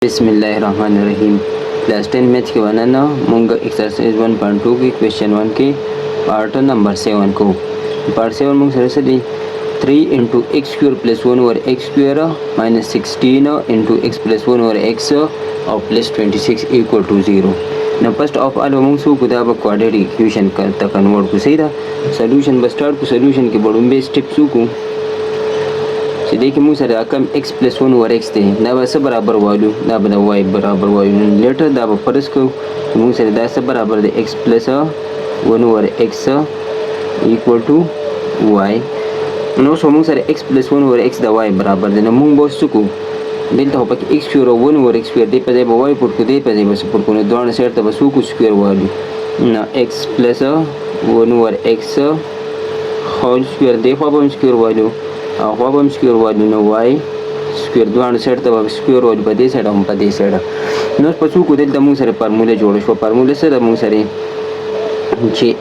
बिस्मिल्लाहिर्रहमानिर्रहीम। क्लास 10 मैथ्स के बनाना मूंगा एक्सरसाइज 1.2 की क्वेश्चन 1 के पार्ट नंबर 7 को पार्ट 7 मूंग सरसली 3 into x square plus 1 over x square minus 16 into x plus 1 over x और प्लस 26 इक्वल टू 0 ना फर्स्ट ऑफ ऑल मूंग सू कुदा क्वाड्रेटिक इक्वेशन का कन्वर्ट को सही था सोल्यूशन बस स्टार्ट को सोल्यूशन के बड़ों बे स्टेप सू को देखिए मुझे सर कम x प्लस 1 ओवर x थे ना बस बराबर वैल्यू ना बना y बराबर वैल्यू लेटर दा फर्स को मुझे सर दा सब बराबर दे x plus 1 over x equal to y नो सो मुझे sir x plus 1 over x दा y बराबर दे ना मुझे बॉस को दिल तो पक x square 1 over x square दे पे y पुट को दे पे बस पुट को दोनों सेट तो बस को स्क्वायर वैल्यू ना x plus 1 over x whole square दे पापम स्क्वायर वैल्यू पापम स्क्वायर वैल्यू ना y स्क्वायर दोनों सेट तो स्क्वायर वैल्यू पे दे सेट हम पे दे सेट नो पसू को दिल तो मुझे सर फार्मूला जोड़ शो फार्मूला से मुझे सर जे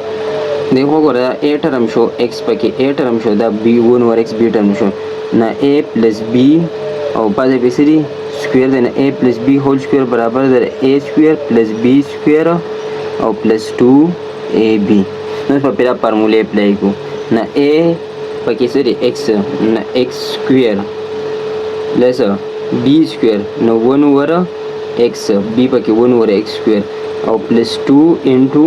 देखो गोरा a टर्म शो x पके a टर्म शो दा b1 over x b term शो ना a प्लस b और पाजे बेसरी स्क्वायर देना a plus b whole square बराबर दे a square plus b square और प्लस 2ab नो पर पहला फार्मूला अप्लाई को ना a पके सरी x ना x square plus b square ना 1 ओवर x b पके 1 ओवर x स्क्वायर और प्लस 2 इंटू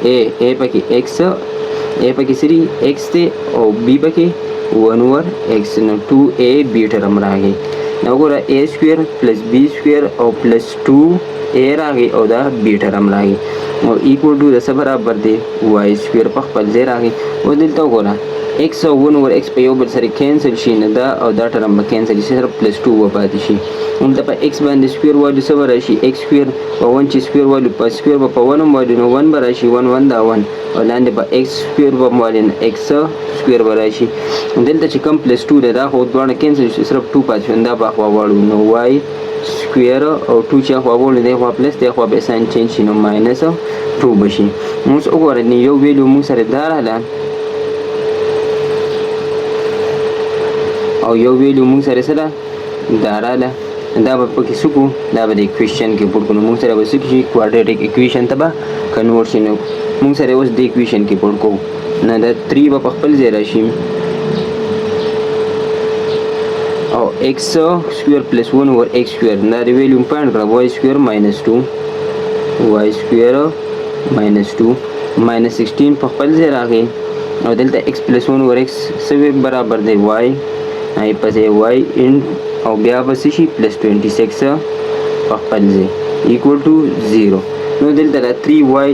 a पके x a पके सरी x थे और b पके 1 ओवर x ना 2ab टर्म रह गई ना गोरा a square plus b square और प्लस 2a रह गई और दा b टर्म रह गई और इक्वल टू दस बराबर दे y स्क्वायर पख पल दे रह गई और दिल तो गोरा x और 1 ओवर x पे ओवर सरी कैंसिल शी ना दा और दा टर्म कैंसिल शी सिर्फ प्लस 2 वापस शी उन तब x बांध स्क्वायर वैल्यू सब राशि x स्क्वायर और 1 ची स्क्वायर वैल्यू पर स्क्वायर पर 1 वैल्यू ना 1 बराशि 1 1 दा 1 और लांडे पर x स्क्वायर पर वैल्यू ना x स्क्वायर बराशि दिल तो कम प्लस 2 दे दा हो दोनों कैंसिल शी सिर्फ 2 पास वंदा बा वैल्यू ना y स्क्वायर और 2 ची वैल्यू दे हो प्लस दे हो बे साइन चेंज शी ना माइनस 2 बशी मुस ओवर ने यो वैल्यू मुस रे दार हला और यो वैल्यू मुंग सरे सरा दाराला दाबा पकी सुकु दाबा दे इक्वेशन के पुट को मुंग सरे बस की क्वाड्रेटिक इक्वेशन तबा कन्वर्शन मुंग सरे उस दे इक्वेशन के पुट को ना दा 3 बा पखपल जे राशि और x square plus 1 over x square ना रे वैल्यू पॉइंट करा y square minus 2 y square minus 2 माइनस 16 पखपल जे रह गए और delta x plus 1 over x सब बराबर दे y आई पास y इन और ब्याह बसी प्लस 26 पखपल जे इक्वल टू 0 नो दिल तरह 3y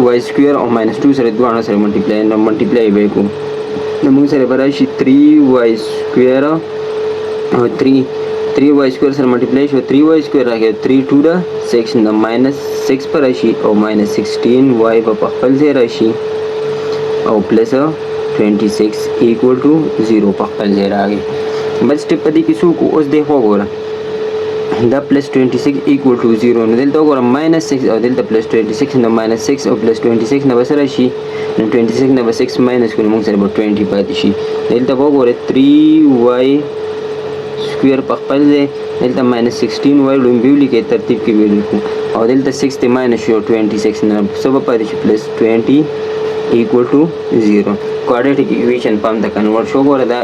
y स्क्वायर और माइनस 2 सरे दोनों सरे मल्टीप्लाई बे को नमूंग सरे बराशी 3y स्क्वायर और 3y स्क्वायर सरे मल्टीप्लाई शो 3y स्क्वायर आ गया 3 2 दा 6 ना माइनस 6 पर राशि और माइनस 16y पर पखपल जे राशि और प्लस 26 इक्वल टू 0 पखपल जे रह गई बस स्टेप पदी किसू को उस देखो गोरा द प्लस 26 इक्वल टू 0 न दिल तो गोरा माइनस 6 और दिल तो प्लस 26 न माइनस 6 और प्लस 26 न बस राशि न 26 न बस 6 माइनस को मुंग सर 20 पाती दिल तो वो गोरे 3y स्क्वायर पखपल जे दिल तो माइनस 16y लुम्बिवली के तरतीब की वैल्यू को और दिल तो 6 ते माइनस 26 न सब पाती प्लस 20 equal to 0 quadratic equation palm the convert show over the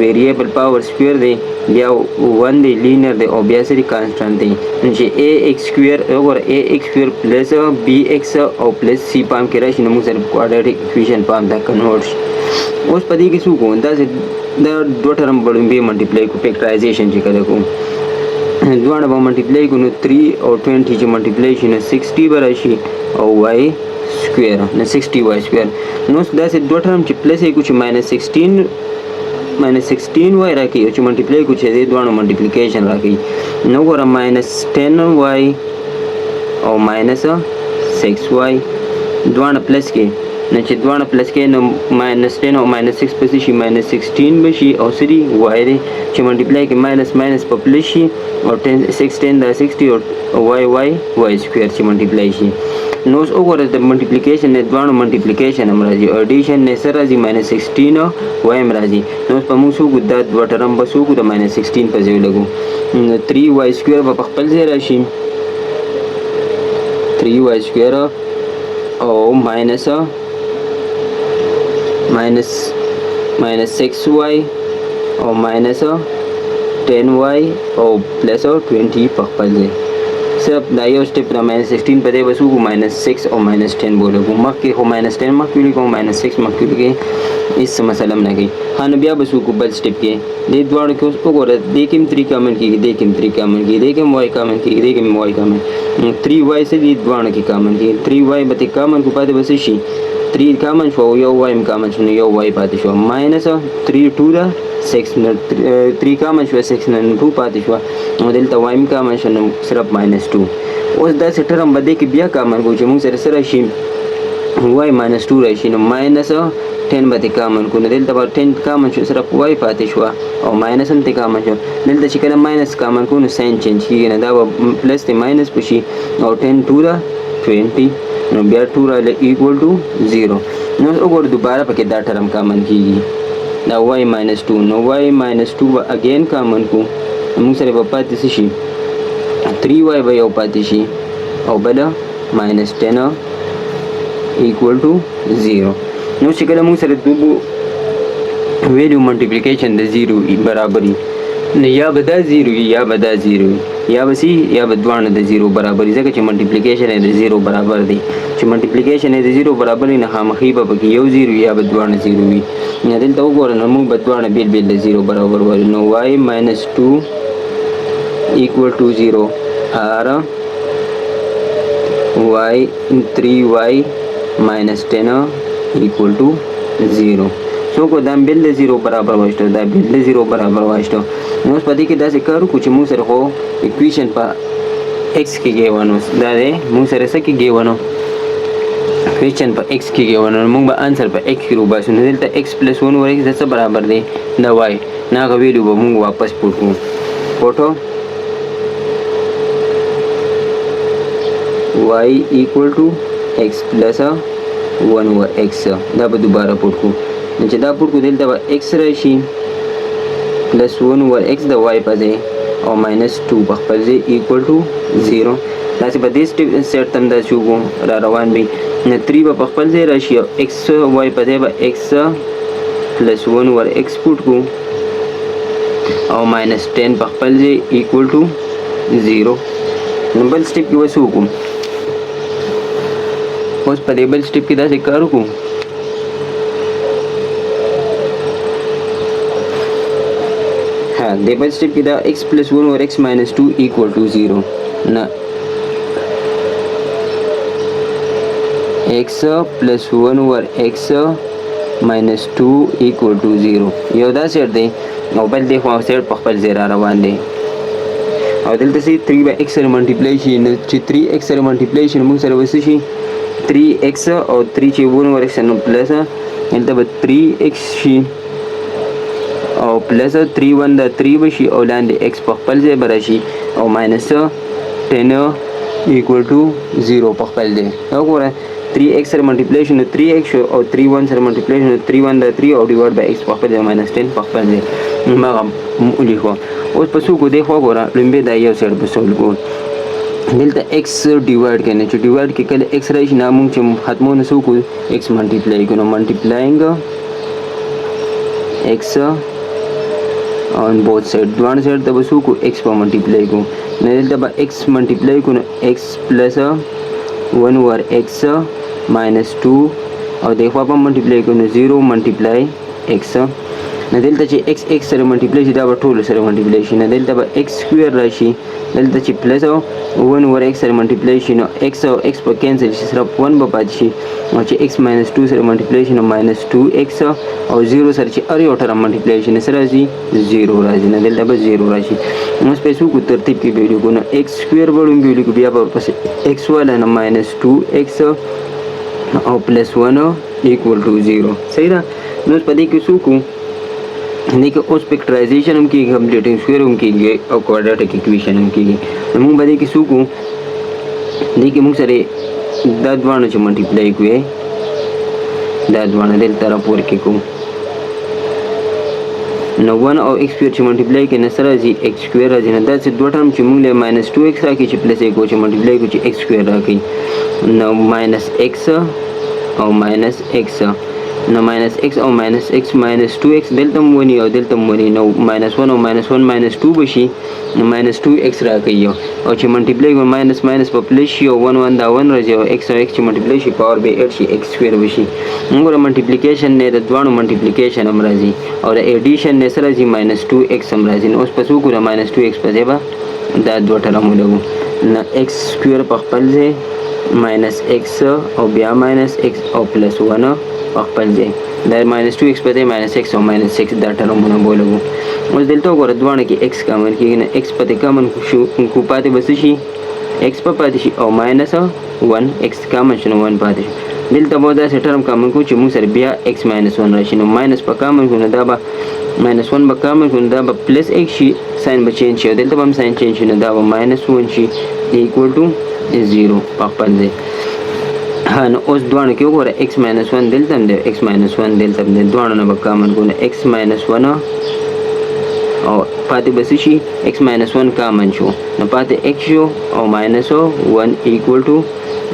variable power square the या 1 the linear the obviously constant the J ax square over ax square plus bx और plus c palm के राशि नमूना sir quadratic equation palm the convert उस पदी की सुको दा से दो टर्म बड़े बे मल्टीप्लाई को फैक्टराइजेशन जी करे को दोनों बा मल्टीप्लाई को 3 और 20 जी मल्टीप्लिकेशन 60 बराशी और y स्क्वायर ना 60y स्क्वायर नो दा से दो टर्म प्लस है कुछ माइनस 16y रखी और मल्टीप्लाई कुछ है दोनों मल्टीप्लिकेशन रखी नो गोरा माइनस 10y और माइनस 6y दोनों प्लस के نو چې دواړه پلس کې نو -10 او -6 پسې شي -16 به شي او سری وای دی چې ملټیپلای کې ماینس په پلس شي او 10 دا 60 او وای سکویر چې ملټیپلای شي. نو اوس وګوره د ملټیپلیکیشن نه دواړو ملټیپلیکیشن هم راځي او اډیشن نه سره راځي -16 وای هم راځي. نو په موږ څو دا دوه ټرم به څو د -16 په ځای لګو 3y سکویر به په خپل ځای راشي 3y سکویر او minus 6y او minus 10y او plus 20 په خپل ځای. صرف دا یو سټیپ د -16 په دې بس وګو -6 او -10 بولګو مخکې خو -10 مخکې لیکو -6 مخکې لیکي هیڅ مسله نه کوي. نو بیا بس وګو بل سټیپ کې دې دواړو کې اوس وګوره دې کې 3 کامن کېږي دې کې 3 کامن کېږي دې کې y کامن کېږي دې کې y کامن 3y سره دې دواړو کې کامن کېږي 3y به کامن کو پاتې بس شي 3 کامن شو یو y کامن شو یو y پاتې شو -3 2 دا 6 نه 3 کامن شو 6 نه 2 پاتې شو نو دلته y کامن شو صرف -2. اوس دا سټرم بده کې بیا کامن کو چې موږ سره شي y -2 راشي نو -10 به کامن کو نو دلته 10 کامن شو صرف y پاتې شو او ماینس هم کامن شو دلته چې کله ماینس کامن کو نو ساين چینج کیږي نه دا پلس ته ماینس پشي او 10 2 دا 20 نو بیا 2 را ایکوال ټو 0. نو وګورئ دوباره پکې دا ټرم کامن کیږي دا y -2 نو y -2 به اگین کامن کو موږ سره په پاتې شي 3y به یو پاتې شي او بل -10 equal to 0. نو چې کله موږ سره دوبو ویلیو ملټیپلیکیشن د 0 برابرۍ نو یا به دا 0 یا به دا 0 یا به سی یا به دوانه د 0 برابرۍ ځکه چې ملټیپلیکیشن د 0 برابر دی چې ملټیپلیکیشن د 0 برابر نه خامخې به پکې یو 0 یا به دوانه 0 وي. نه دلته وګوره نو موږ به دوانه بیل د 0 برابر وایو نو y -2 equal to 0 or y 3y -10 equal to 0. سو کو دا بیل د 0 برابر واشتو دا بیل د 0 برابر واشتو. نو پدې کې دا څه کارو کو چې موږ سره خو اکویشن په x کې ګیوانو دا دې موږ سره څه کې ګیوانو اکویشن په x کې ګیوانو موږ به انسر په x کې روباسو نو دلته x + 1 ور x څه برابر دی دا y نه غویلو به موږ واپس پوټو پوټو y equal to x plus 1 over x دا به دوباره پوټ کو چې دا پوټ کو دلته به x راشي plus 1 over x د y په ځای او -2 په خپل ځای equal to 0. دا چې په دې سیټ تم دا شو را روان وي نه 3 په خپل ځای راشي او x y په ځای به x plus 1 over x پوټ کو او -10 په خپل ځای equal to 0. نو بل سټیپ کې وسو کوم اوس په دې بل سټیپ کې دا څه کار وکړو ها دې بل سټیپ کې دا x + 1 over x -2 equal to 0 نه x + 1 over x -2 equal to 0 یو دا سیټ دی او بل دی خو سیټ په خپل ځای را روان دی او دلته سي 3/x سره ملټیپلای شي نو چې 3x سره ملټیپلای شي موږ سره وسه شي 3x او 3 چې 1 over x نو پلس دلته به 3x شي او پلس 3 1 دا 3 بشي او لاندې x په خپل ځای براشي او -10 equal to 0 په خپل ځای. وګوره 3x سره ملټیپلیکیشن 3x او 3 1 سره ملټیپلیکیشن 3 1 دا 3 او ډیوایډ بای x په خپل ځای -10 په خپل ځای ما ولیکو. اوس په څو کو دی خو وګوره لمبه دا یو سر په سول کو دلته x ډیوایډ کنه چې ډیوایډ کې کله x راشي نه موږ چې ختمو نه سو کو x ملټیپلای کوو ملټیپلایینګ x on both sides دوه سایډ ته وسو کو x په ملټیپلای کو نه دلته به x ملټیپلای کو x + 1 over x -2 او دغه په ملټیپلای کو 0 ملټیپلای x نه دلته چې x سره ملټیپلای شي دا به ټول سره ملټیپلای شي نه دلته به x سکوير راشي دلته چې پلس 1 over x سره ملټیپلای شي نو x او x په کینسل شي صرف 1 به پاتې شي او چې x -2 سره ملټیپلای شي نو -2x او 0 سره چې ار یو ټرم ملټیپلای شي نه سره راځي 0 راځي نه دلته به 0 راشي. نو سپیسو کو ترتیب کې ویلو کو نو x سکوير وړم ویلو کو بیا په پس x والا نو -2x او +1 equal to 0 صحیح ده. نو په دې کې څه وکړو دې کې اوس فیکټرایزیشن هم کېږي کمپلیټینګ سکویر هم کېږي او کوادریټک اکویشن هم کېږي. نو موږ به دې کې څه وکړو دې کې موږ سره دا دواړه چې ملټیپلای کوي دا دواړه دلته راپور کې کوو نو 1 او x سکویر چې ملټیپلای کې نه سره راځي x سکویر راځي نه داسې دوه ټرم چې موږ له ماینس 2x راکړي چې پلس 1 چې ملټیپلای کوو چې x سکویر راکړي نو ماینس x او ماینس x نو ماینس x او ماینس x ماینس 2x دلته مونی او دلته مونی نو ماینس 1 او ماینس 1 ماینس 2 بشي نو ماینس 2x راکړي او چې ملټیپلای کوو ماینس ماینس په پلس شي او 1 1 دا 1 راځي او x او x چې ملټیپلای شي پاور به 8 شي x سکویر بشي. موږ ملټیپلیکیشن نه د دوانو ملټیپلیکیشن هم راځي او د ایډیشن نه سره راځي ماینس 2x هم راځي. نو اوس پس وګوره ماینس 2x په ځای به دا دوه ټرم ولګو نو x سکویر په خپل ځای ماینس x او بیا ماینس x او پلس 1 په خپل ځای دا ماینس 2x په ځای ماینس x او ماینس 6 دا ټرمونه ولګو. اوس دلته وګوره دوانه کې x کامن کېږي نو x پته کامن شو کو پاتې بس شي x په پاتې شي او ماینس 1 x کامن شنو 1 پاتې شي. دلته به داسې ټرم کامن کو چې موږ سره بیا x ماینس 1 راشي نو ماینس په کامن کو نو دا به ماینس 1 به کامن کو نو دا به پلس x شي ساين به چینج شي دلته به هم ساين چینج شي نو دا به ماینس 1 شي ایکوال ټو 0 په خپل ځای. نو اوس دوانه کې وګوره x ماینس 1 دلته هم دی x ماینس 1 دلته هم دی دوانه نه به کامن کو نو x ماینس 1 او پاتې بس شي x ماینس 1 کامن شو نو پاتې x شو او ماینس 1 ایکوال ټو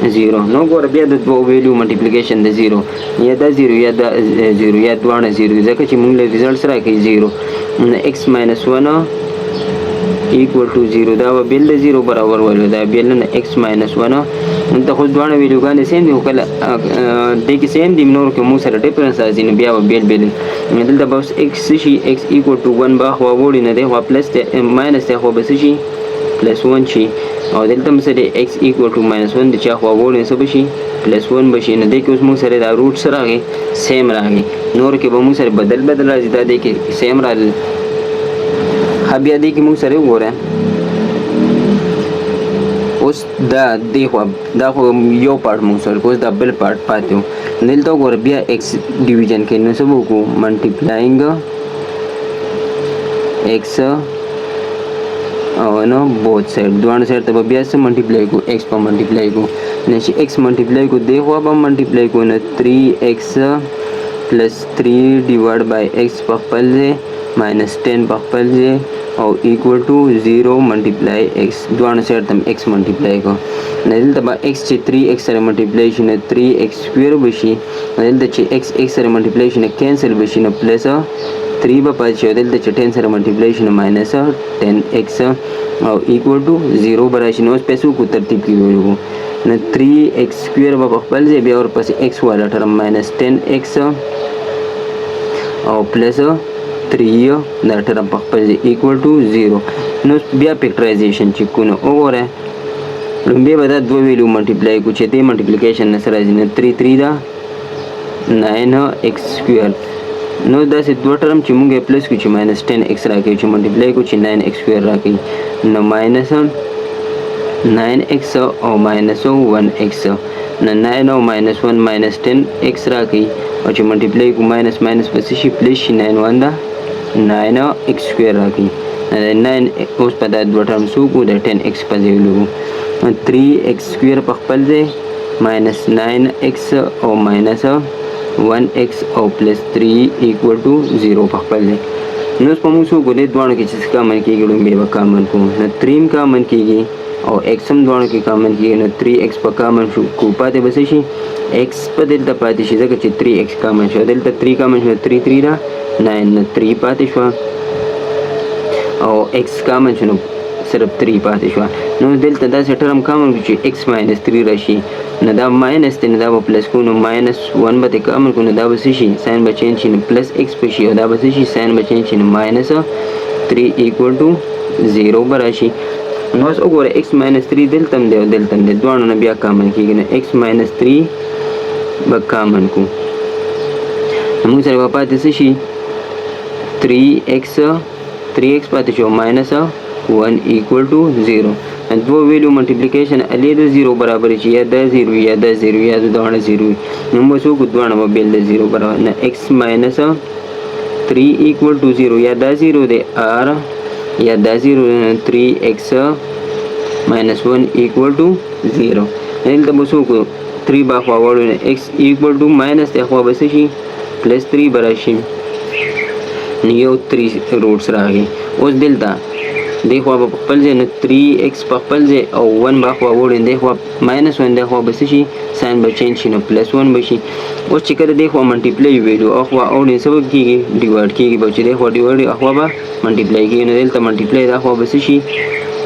0. نو ګوره بیا د دوه ویلیو ملټیپلیکیشن د 0 یا دا 0 یا دا 0 یا دوانه 0 ځکه چې موږ له ریزلټس راکړي 0 نو x ماینس 1 equal to 0 دا به بیل د 0 برابر ولې دا بیل نه x minus 1 انت خو دوه ویډیوګانې سیم دي کله د کې سیم دي نور کې مو سره ډیفرنس راځي نو بیا به بیل دلته به x شي x equal to 1 به خو وړي نه دی خو پلس ته ماینس ته خو به شي پلس 1 شي او دلته مثلا x equal to minus 1 د چا خو وړي څه بشي پلس 1 بشي نه دی کې اوس مو سره دا روټ سره راغی سیم راغی نور کې به مو سره بدل راځي دا دی کې سیم راځي. بیا دې کې موږ سره وګورئ اوس دا خو یو پارت موږ سره اوس دا بل پارت پاتې و دلته وګوره بیا x ډیویژن کې نو څه وکړو ملټیپلایینګ x او نو بوث سایډ دوه سایډ ته بیا څه ملټیپلای کو x په ملټیپلای کو نو چې x ملټیپلای کو دی خو به ملټیپلای کو نو 3x plus 3 divided by x په خپل ځای minus 10 په خپل ځای او equal to 0 multiply x دوه سره تم x multiply کو دلته به x چې 3x سره multiply شي نو 3x سکویر بشي دلته چې x سره multiply شي نو کینسل بشي نو پلس 3 به پاتې شي دلته چې 10 سره multiply شي نو minus 10x او equal to 0 براشي نو پیسو کو ترتیب کې ویلو نو 3x سکویر به خپل ځای بیا ورپسې x والا ټرم minus 10x او پلس 3 دا ټرم په خپل ځای equal to 0 نو بیا فیکټرایزیشن چې کو نو وګوره لومبه به دا دوه ویلو ملټیپلای کو چې دې ملټیپلیکیشن نه سره راځي نو 3 3 دا 9x سکویر نو دا سه دوه ټرم چې مونږه پلس کو چې minus 10x راکې چې ملټیپلای کو چې 9x سکویر راکې نو minus 9x او minus 1x نو 9 او minus 1 minus 10x راکې او چې ملټیپلای کو minus minus پس شي پلس شي 9 1 دا 9x سکویر راکې 9 اوس په دا دوه ټرم سو کو د 10x په ځای لګو 3x سکویر په خپل ځای minus 9x او minus 1x او plus 3 equal to 0 په خپل ځای نو په موږ سو ګولې دوه کې چې کامن کېږي لومبه به کامن کو نو 3 کامن کېږي او x هم دوه کې کامن کېږي نو 3x په کامن شو کو پاتې بس شي x په دلته پاتې شي ځکه چې 3x کامن شو دلته 3 کامن شو 3 3 دا 9 نو 3 پاتې شو او x کامن شنو صرف 3 پاتې شو نو دلته دا ټرم کامن چې x minus 3 راشي نو دا minus 3 دا به پلس کو نو minus 1 به کامن کو نو دا به شي ساين به چینج شي پلس x به شي او دا به شي ساين به چینج شي minus 3 equal to 0 براشي نو اوس وګوره x minus 3 دلته هم دی او دلته هم دی دوه نه بیا کامن کیږي نو x minus 3 به کامن کو موږ سره په پاتې شي 3x پاتې شو minus 1 equal to 0 and دو ویلیو ملټیپلیکیشن الی د 0 برابر شي یا د 0 یا د 0 یا د دوه 0 نو موږ کو دوه به بل د 0 برابر نه x minus 3 equal to 0 یا د 0 د r یا د 0 3x minus 1 equal to 0 دلته موږ کو 3 با خوا وړو x equal to minus د خوا بس شي plus 3 برابر شي یو 3 روټس راغی اوس دلته دی خوا په خپل ځای نو 3x په خپل ځای او 1 به خوا وړو دی خوا minus 1 دی خوا بس شي ساين به چینج شي نو plus 1 بشي اوس چې کله دی خوا ملټیپلای ویلو او خوا اوړي سبب کیږي ډیوایډ کیږي به چې دی خوا ډیوایډ خوا به ملټیپلای کیږي نو دلته ملټیپلای دا خوا بس شي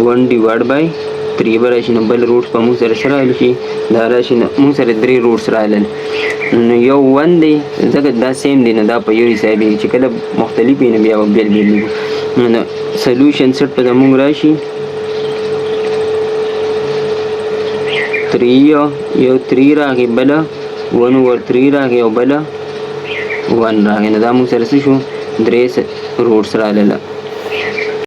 1 divided by 3 به راشي نو بل روټس په موږ سره سره شي دا راشي نو موږ سره 3 روټس راغلل نو یو 1 دی ځکه دا سیم دی نو دا په یو حساب چې کله مختلف وي نو بیا بیل بیل نو سولوشن سیټ په موږ راشي 3 یو 3 راغی بل 1 over 3 راغی او بل 1 راغی نو دا موږ سره څه شو 3 روټس راغله